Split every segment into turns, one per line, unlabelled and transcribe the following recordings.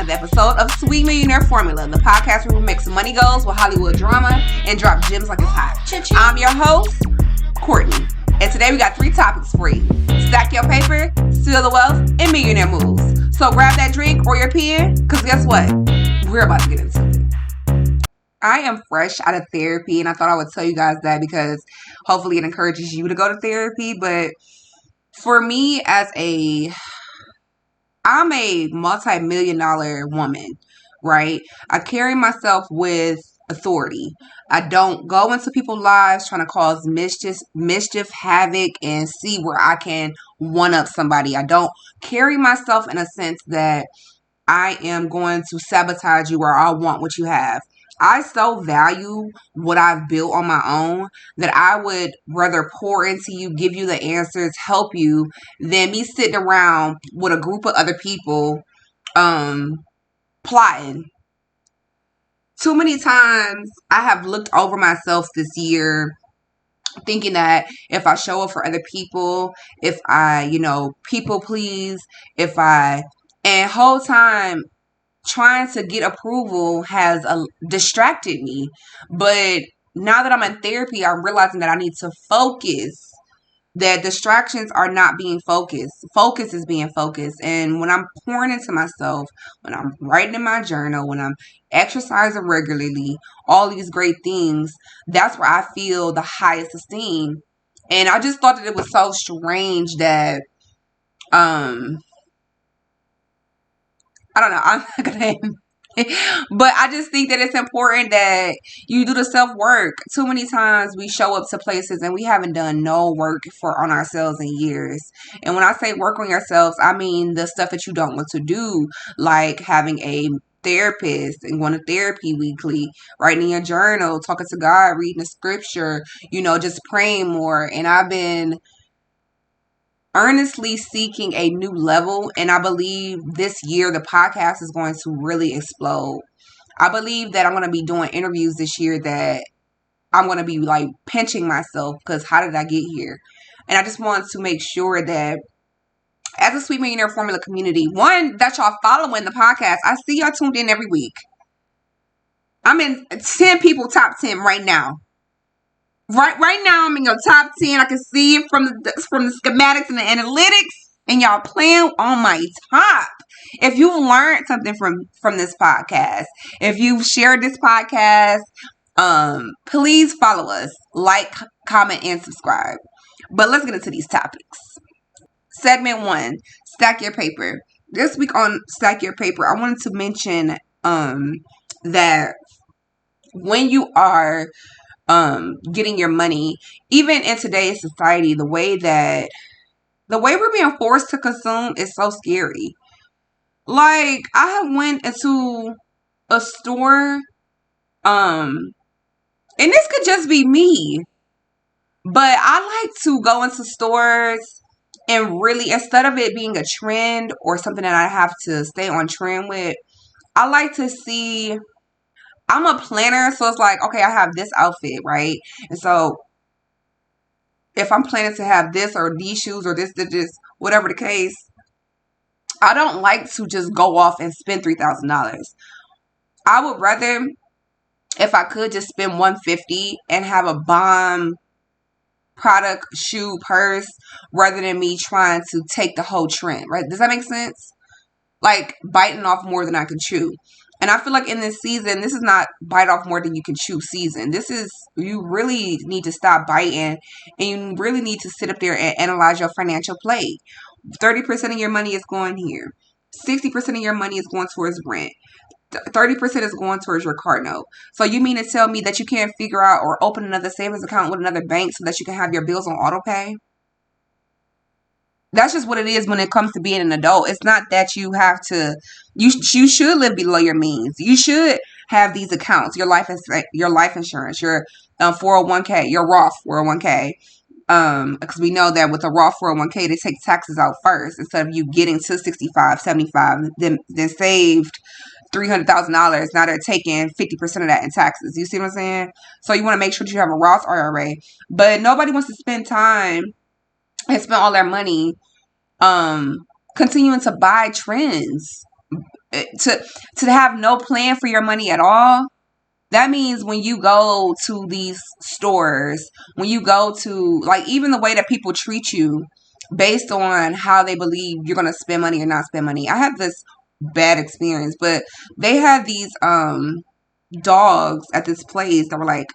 another episode of Sweet Millionaire Formula, the podcast where we mix money goals with Hollywood drama and drop gems like it's hot. I'm your host, Courtney, and today we got 3 topics for you. Stack your paper, steal the wealth, and millionaire moves. So grab that drink or your pen, because guess what? We're about to get into it. I am fresh out of therapy, and I thought I would tell you guys that because hopefully it encourages you to go to therapy. But for me, I'm a multi-million-dollar woman, right? I carry myself with authority. I don't go into people's lives trying to cause mischief, havoc, and see where I can one-up somebody. I don't carry myself in a sense that I am going to sabotage you or I want what you have. I so value what I've built on my own that I would rather pour into you, give you the answers, help you, than me sitting around with a group of other people plotting. Too many times I have looked over myself this year thinking that if I show up for other people, if I, people please, and whole time trying to get approval has distracted me. But now that I'm in therapy, I'm realizing that I need to focus. That distractions are not being focused. Focus is being focused. And when I'm pouring into myself, when I'm writing in my journal, when I'm exercising regularly, all these great things, that's where I feel the highest esteem. And I just thought that it was so strange that I don't know. I'm not going to. But I just think that it's important that you do the self-work. Too many times we show up to places and we haven't done no work on ourselves in years. And when I say work on yourselves, I mean the stuff that you don't want to do, like having a therapist and going to therapy weekly, writing your journal, talking to God, reading the scripture, just praying more. And I've been earnestly seeking a new level, and I believe this year the podcast is going to really explode. I believe that I'm going to be doing interviews this year that I'm going to be like pinching myself because how did I get here? And I just want to make sure that as a Sweet Millionaire Formula community, one, that y'all following the podcast. I see y'all tuned in every week. I'm in 10 people top 10 right now. Right now, I'm in your top 10. I can see it from the schematics and the analytics, and y'all playing on my top. If you learned something from this podcast, if you've shared this podcast, please follow us, like, comment, and subscribe. But let's get into these topics. Segment 1, stack your paper. This week on Stack Your Paper, I wanted to mention that when you are getting your money, even in today's society, the way we're being forced to consume is so scary. Like, I have went into a store, and this could just be me, but I like to go into stores and really, instead of it being a trend or something that I have to stay on trend with, I like to see. I'm a planner, so it's like, okay, I have this outfit, right? And so if I'm planning to have this or these shoes or this, whatever the case, I don't like to just go off and spend $3,000. I would rather, if I could, just spend $150 and have a bomb product, shoe, purse, rather than me trying to take the whole trend, right? Does that make sense? Like biting off more than I can chew. And I feel like in this season, this is not bite off more than you can chew season. This is, you really need to stop biting, and you really need to sit up there and analyze your financial plate. 30% of your money is going here. 60% of your money is going towards rent. 30% is going towards your car note. So you mean to tell me that you can't figure out or open another savings account with another bank so that you can have your bills on auto pay? That's just what it is when it comes to being an adult. It's not that you have to, you should live below your means. You should have these accounts, your life insurance, your 401k, your Roth 401k. Because we know that with a Roth 401k, they take taxes out first instead of you getting to 65, 75, then saved $300,000. Now they're taking 50% of that in taxes. You see what I'm saying? So you want to make sure that you have a Roth IRA. But nobody wants to spend time and spend all their money continuing to buy trends. To have no plan for your money at all. That means when you go to these stores, when you go to, like, even the way that people treat you based on how they believe you're going to spend money or not spend money. I had this bad experience, but they had these dogs at this place that were like,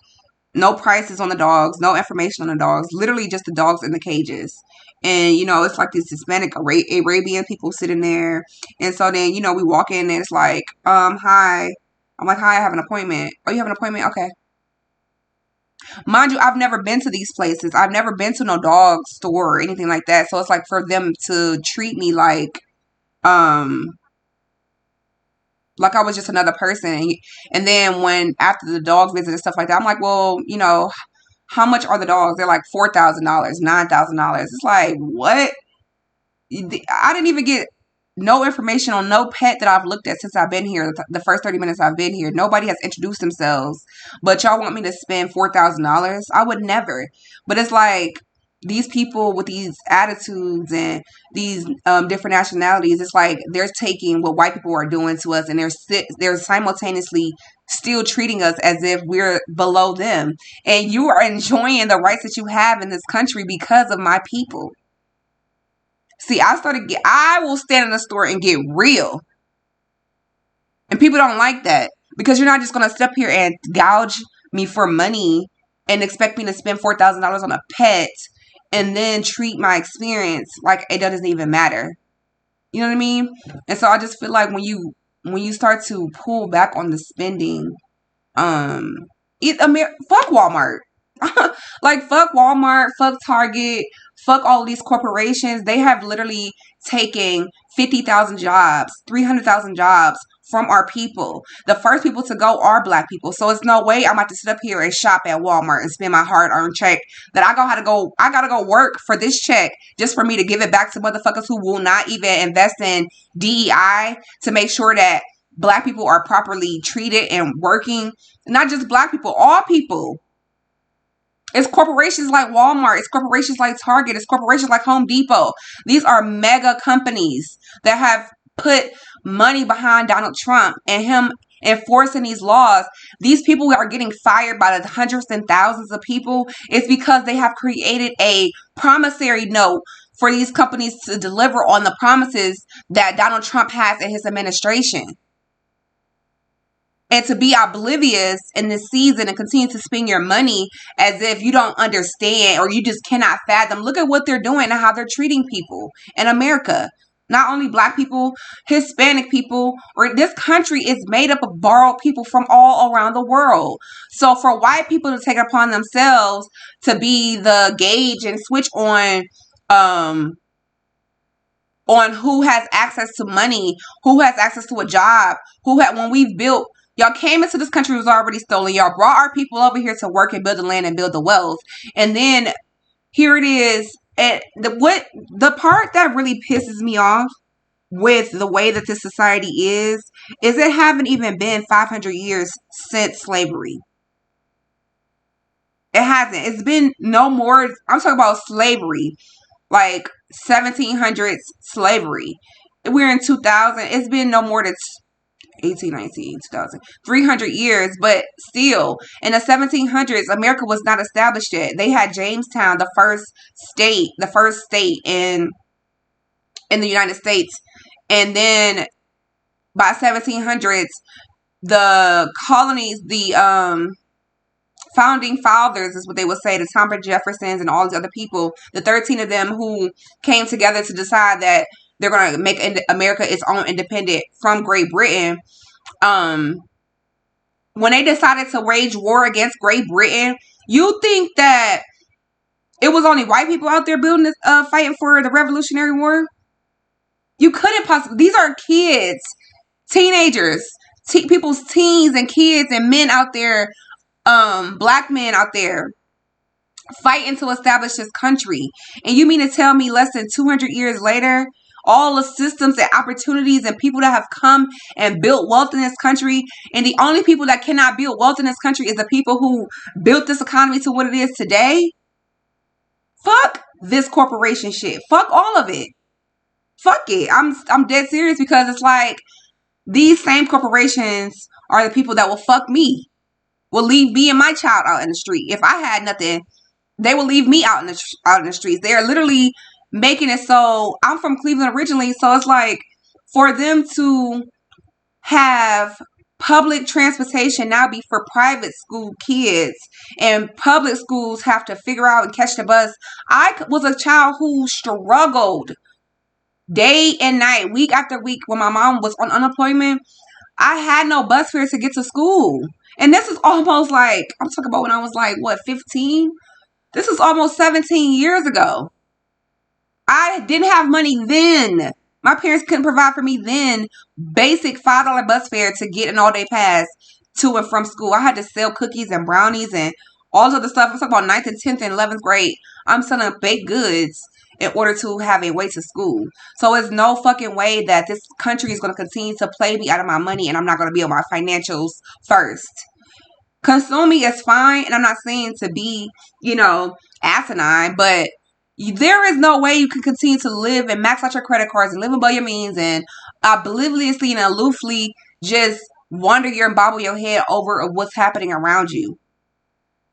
no prices on the dogs, no information on the dogs, literally just the dogs in the cages. And, it's like these Hispanic Arabian people sitting there. And so then, we walk in and it's like, hi. I'm like, hi, I have an appointment. Oh, you have an appointment? Okay. Mind you, I've never been to these places. I've never been to no dog store or anything like that. So it's like for them to treat me um, like I was just another person. And then when after the dog visit and stuff like that, I'm like, well, how much are the dogs? They're like $4,000, $9,000. It's like, what? I didn't even get no information on no pet that I've looked at since I've been here. The first 30 minutes I've been here, nobody has introduced themselves. But y'all want me to spend $4,000? I would never. But it's like these people with these attitudes and these different nationalities. It's like they're taking what white people are doing to us, and they're simultaneously still treating us as if we're below them. And you are enjoying the rights that you have in this country because of my people. See, I will stand in the store and get real. And people don't like that because you're not just going to step here and gouge me for money and expect me to spend $4,000 on a pet and then treat my experience like it doesn't even matter. You know what I mean? And so I just feel like when you start to pull back on the spending, fuck Walmart. Like, fuck Walmart, fuck Target, fuck all these corporations. They have literally taken 50,000 jobs, 300,000 jobs from our people. The first people to go are black people. So it's no way I'm about to sit up here and shop at Walmart and spend my hard-earned check that I gotta go work for this check just for me to give it back to motherfuckers who will not even invest in DEI to make sure that black people are properly treated and working. Not just black people, all people. It's corporations like Walmart. It's corporations like Target. It's corporations like Home Depot. These are mega companies that have put money behind Donald Trump and him enforcing these laws. These people are getting fired by the hundreds and thousands of people. It's because they have created a promissory note for these companies to deliver on the promises that Donald Trump has in his administration. And to be oblivious in this season and continue to spend your money as if you don't understand or you just cannot fathom. Look at what they're doing and how they're treating people in America. Not only black people, Hispanic people, or this country is made up of borrowed people from all around the world. So for white people to take it upon themselves to be the gauge and switch on who has access to money, who has access to a job, when we've built. Y'all came into this country, was already stolen. Y'all brought our people over here to work and build the land and build the wealth. And then here it is. And the part that really pisses me off with the way that this society is it haven't even been 500 years since slavery. It hasn't. It's been no more. I'm talking about slavery, like 1700s slavery. We're in 2000. It's been no more than 1819, 2000, 300 years, but still in the 1700s, America was not established yet. They had Jamestown, the first state in the United States, and then by 1700s, the colonies, the founding fathers is what they would say, the Thomas Jeffersons and all these other people, the 13 of them who came together to decide that they're going to make America its own independent from Great Britain. When they decided to wage war against Great Britain, you think that it was only white people out there building this, fighting for the Revolutionary War? You couldn't possibly. These are kids, teenagers, people's teens and kids and men out there, black men out there fighting to establish this country. And you mean to tell me less than 200 years later, all the systems and opportunities and people that have come and built wealth in this country, and the only people that cannot build wealth in this country is the people who built this economy to what it is today? Fuck this corporation shit. Fuck all of it. Fuck it. I'm dead serious, because it's like these same corporations are the people that will fuck me, will leave me and my child out in the street. If I had nothing, they will leave me out in the streets. They are literally making it so. I'm from Cleveland originally, so it's like for them to have public transportation now be for private school kids, and public schools have to figure out and catch the bus. I was a child who struggled day and night, week after week. When my mom was on unemployment, I had no bus fare to get to school. And this is almost like, I'm talking about when I was like, what, 15? This is almost 17 years ago. I didn't have money then. My parents couldn't provide for me then basic $5 bus fare to get an all-day pass to and from school. I had to sell cookies and brownies and all this other stuff. I'm talking about 9th and 10th and 11th grade. I'm selling baked goods in order to have a way to school. So it's no fucking way that this country is going to continue to play me out of my money and I'm not going to be on my financials first. Consuming is fine, and I'm not saying to be, asinine, but there is no way you can continue to live and max out your credit cards and live above your means and obliviously and aloofly just wander and bobble your head over what's happening around you.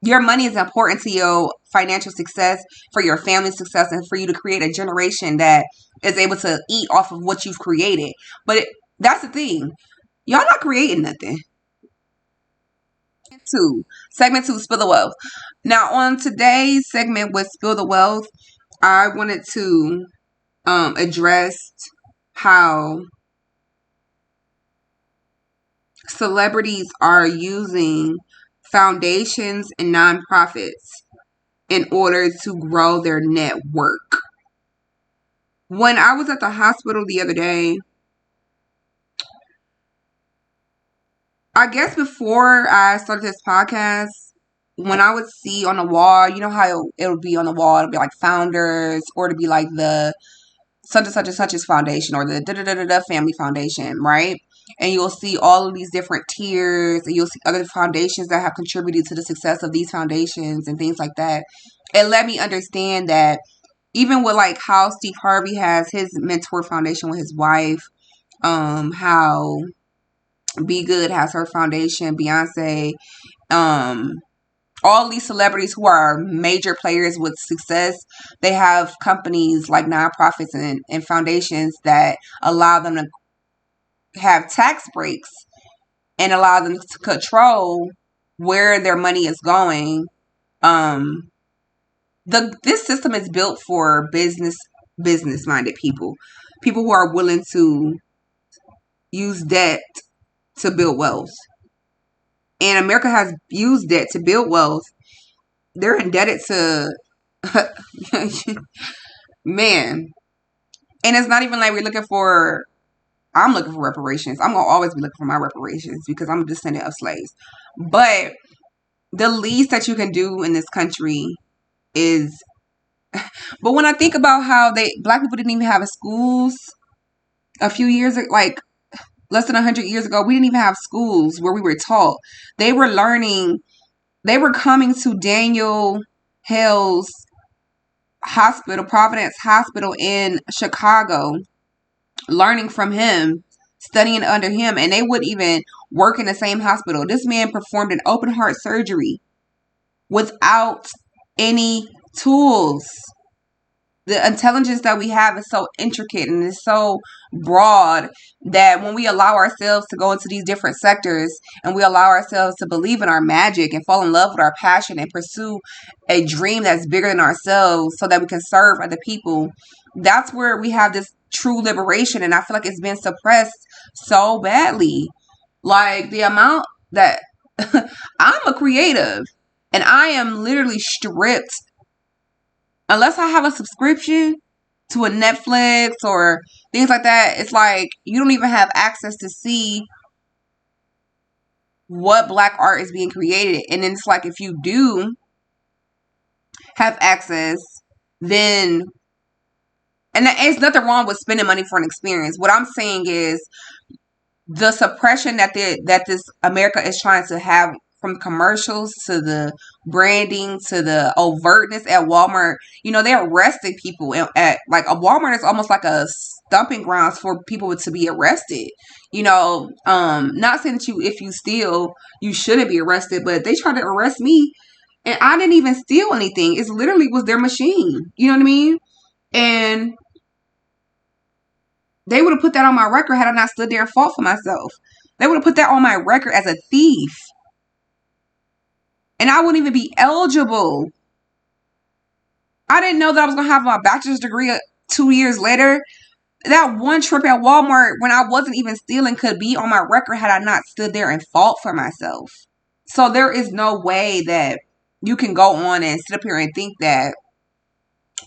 Your money is important to your financial success, for your family's success, and for you to create a generation that is able to eat off of what you've created. But that's the thing. Y'all not creating nothing. Segment 2, Spill the Wealth. Now, on today's segment with Spill the Wealth, I wanted to address how celebrities are using foundations and nonprofits in order to grow their network. When I was at the hospital the other day, I guess before I started this podcast, when I would see on the wall, you know how it would be on the wall, it would be like founders, or to be like the such and such and such's foundation, or the da-da-da-da-da family foundation, right? And you'll see all of these different tiers, and you'll see other foundations that have contributed to the success of these foundations and things like that. It let me understand that even with like how Steve Harvey has his mentor foundation with his wife, how Be Good has her foundation, Beyonce, all these celebrities who are major players with success, they have companies like nonprofits and foundations that allow them to have tax breaks and allow them to control where their money is going. This system is built for business minded people who are willing to use debt to build wealth. And America has used debt to build wealth. They're indebted to man. And it's not even like I'm looking for reparations. I'm going to always be looking for my reparations because I'm a descendant of slaves. But the least that you can do in this country is... But when I think about how black people didn't even have schools a few years ago, like less than 100 years ago, we didn't even have schools where we were taught. They were coming to Daniel Hale's hospital, Providence Hospital in Chicago, learning from him, studying under him, and they would even work in the same hospital. This man performed an open heart surgery without any tools. The intelligence that we have is so intricate and it's so broad that when we allow ourselves to go into these different sectors and we allow ourselves to believe in our magic and fall in love with our passion and pursue a dream that's bigger than ourselves so that we can serve other people, that's where we have this true liberation. And I feel like it's been suppressed so badly. Like the amount that I'm a creative and I am literally stripped. Unless I have a subscription to a Netflix or things like that, it's like you don't even have access to see what black art is being created. And then it's like if you do have access, then... And there's nothing wrong with spending money for an experience. What I'm saying is the suppression that this America is trying to have, from commercials to the branding to the overtness at Walmart. They're arresting people at like a Walmart is almost like a stumping grounds for people to be arrested. Not saying that if you steal, you shouldn't be arrested, but they tried to arrest me and I didn't even steal anything. It literally was their machine. You know what I mean? And they would have put that on my record had I not stood there and fought for myself. They would have put that on my record as a thief. And I wouldn't even be eligible. I didn't know that I was going to have my bachelor's degree 2 years later. That one trip at Walmart when I wasn't even stealing could be on my record had I not stood there and fought for myself. So there is no way that you can go on and sit up here and think that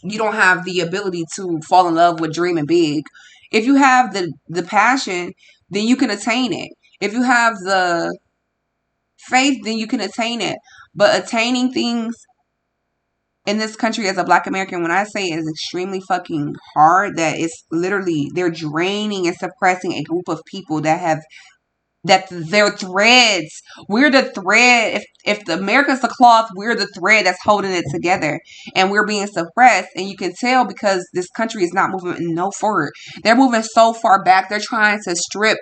you don't have the ability to fall in love with dreaming big. If you have the passion, then you can attain it. If you have the faith, then you can attain it. But attaining things in this country as a Black American, when I say it is extremely fucking hard, that it's literally, they're draining and suppressing a group of people that they're threads. We're the thread. If the America's the cloth, we're the thread that's holding it together. And we're being suppressed. And you can tell because this country is not moving no forward. They're moving so far back. They're trying to strip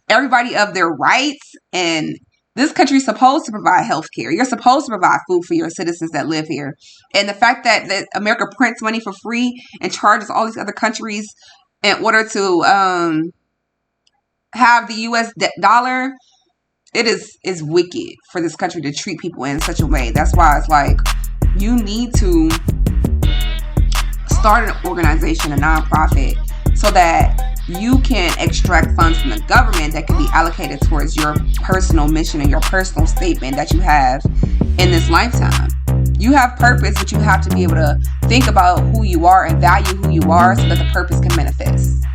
everybody of their rights. And this country is supposed to provide health care. You're supposed to provide food for your citizens that live here. And the fact that America prints money for free and charges all these other countries in order to have the U.S. dollar, it is wicked for this country to treat people in such a way. That's why it's like you need to start an organization, a nonprofit, so that you can extract funds from the government that can be allocated towards your personal mission and your personal statement that you have in this lifetime. You have purpose, but you have to be able to think about who you are and value who you are so that the purpose can manifest.